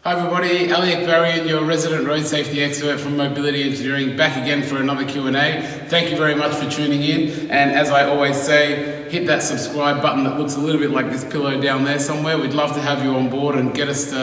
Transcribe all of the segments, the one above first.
Hi everybody, Elliot Barrian, your resident road safety expert from Mobility Engineering, back again for another Q&A. Thank you very much for tuning in, and as I always say, hit that subscribe button that looks a little bit like this pillow down there somewhere. We'd love to have you on board and give us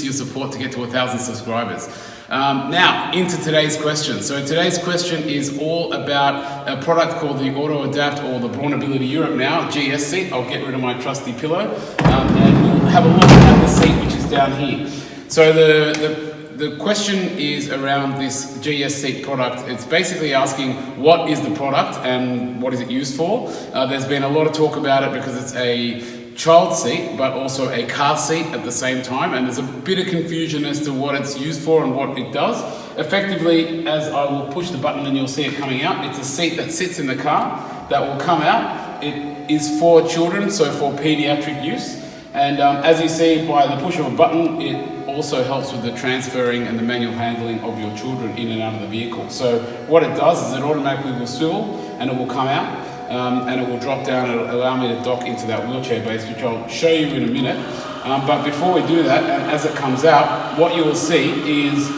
your support to get to 1,000 subscribers. Now, into today's question. So today's question is all about a product called the Auto Adapt, or the Braunability Europe now, GS Seat. I'll get rid of my trusty pillow, and we'll have a look at the seat, which is down here. So the question is around this GS Seat product. It's basically asking what is the product and what is it used for. There's been a lot of talk about it because it's a child seat but also a car seat at the same time, and there's a bit of confusion as to what it's used for and what it does. Effectively, as I will push the button and you'll see it coming out, it's a seat that sits in the car that will come out. It is for children, so for pediatric use. And as you see by the push of a button, it also helps with the transferring and the manual handling of your children in and out of the vehicle. So what it does is it automatically will swivel and it will come out and it will drop down and it'll allow me to dock into that wheelchair base, which I'll show you in a minute. But before we do that, and as it comes out, what you will see is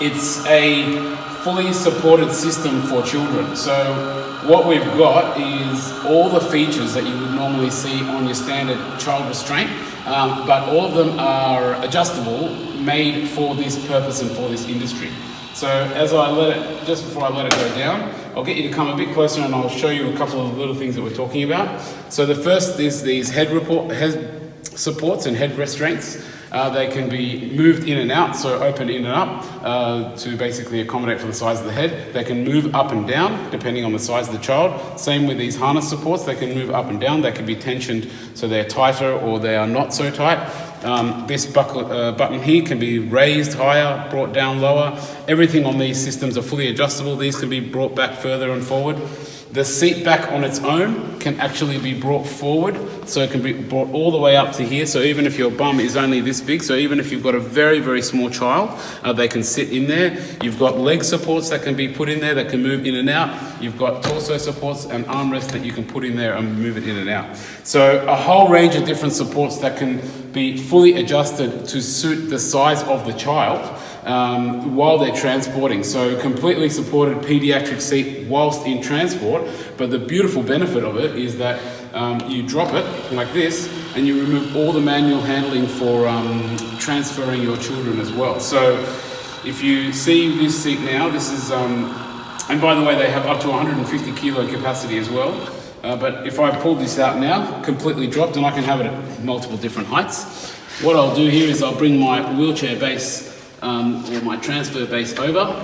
it's a fully supported system for children. So what we've got is all the features that you would normally see on your standard child restraint, but all of them are adjustable, made for this purpose and for this industry. So as I just before I let it go down, I'll get you to come a bit closer and I'll show you a couple of little things that we're talking about. So the first is these head supports and head restraints. They can be moved in and out, so open in and up to basically accommodate for the size of the head. They can move up and down depending on the size of the child. Same with these harness supports, they can move up and down. They can be tensioned so they're tighter or they are not so tight. This button here can be raised higher, brought down lower. Everything on these systems are fully adjustable. These can be brought back further and forward. The seat back on its own can actually be brought forward, so it can be brought all the way up to here. So even if your bum is only this big, so even if you've got a very, very small child, they can sit in there. You've got leg supports that can be put in there that can move in and out. You've got torso supports and armrests that you can put in there and move it in and out. So a whole range of different supports that can be fully adjusted to suit the size of the child while they're transporting. So completely supported pediatric seat whilst in transport, but the beautiful benefit of it is that you drop it like this and you remove all the manual handling for transferring your children as well. So if you see this seat now, this is, and by the way, they have up to 150 kilo capacity as well. But if I pull this out now, completely dropped, and I can have it at multiple different heights. What I'll do here is I'll bring my wheelchair base or my transfer base over,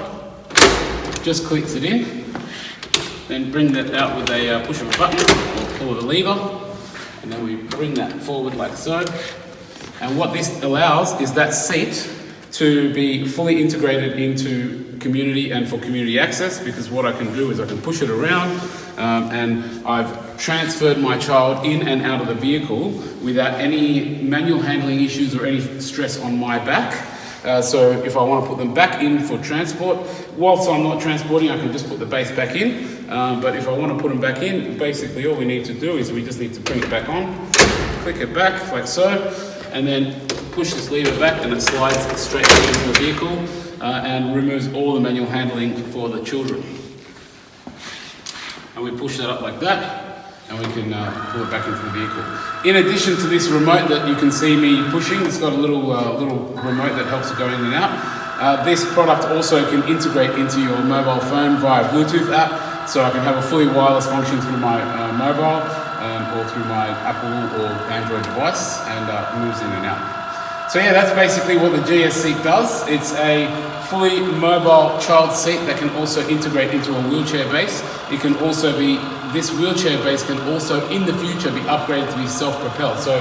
just clicks it in, then bring that out with a push of a button or pull of a lever, and then we bring that forward like so. And what this allows is that seat to be fully integrated into community and for community access, because what I can do is I can push it around and I've transferred my child in and out of the vehicle without any manual handling issues or any stress on my back. So if I want to put them back in for transport, whilst I'm not transporting, I can just put the base back in. But if I want to put them back in, basically all we need to do is we just need to bring it back on, click it back like so, and then push this lever back and it slides straight into the vehicle and removes all the manual handling for the children. And we push that up like that, and we can pull it back into the vehicle. In addition to this remote that you can see me pushing, it's got a little remote that helps it go in and out. This product also can integrate into your mobile phone via Bluetooth app, so I can have a fully wireless function through my mobile or through my Apple or Android device, and moves in and out. So yeah, that's basically what the GS Seat does. It's a fully mobile child seat that can also integrate into a wheelchair base. It can also be, this wheelchair base can also in the future be upgraded to be self-propelled. So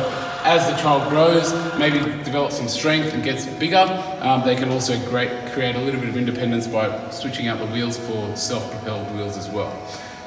as the child grows, maybe develops some strength and gets bigger, they can also create a little bit of independence by switching out the wheels for self-propelled wheels as well.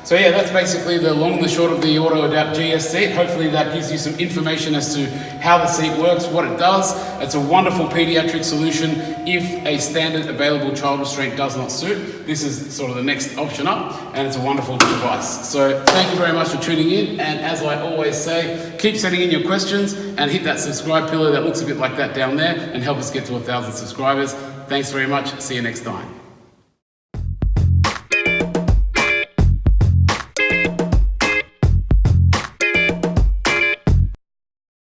So yeah, that's basically the long and the short of the Auto Adapt GS seat. Hopefully that gives you some information as to how the seat works, what it does. It's a wonderful pediatric solution if a standard available child restraint does not suit. This is sort of the next option up, and it's a wonderful device. So thank you very much for tuning in, and as I always say, keep sending in your questions and hit that subscribe pillar that looks a bit like that down there and help us get to 1,000 subscribers. Thanks very much. See you next time.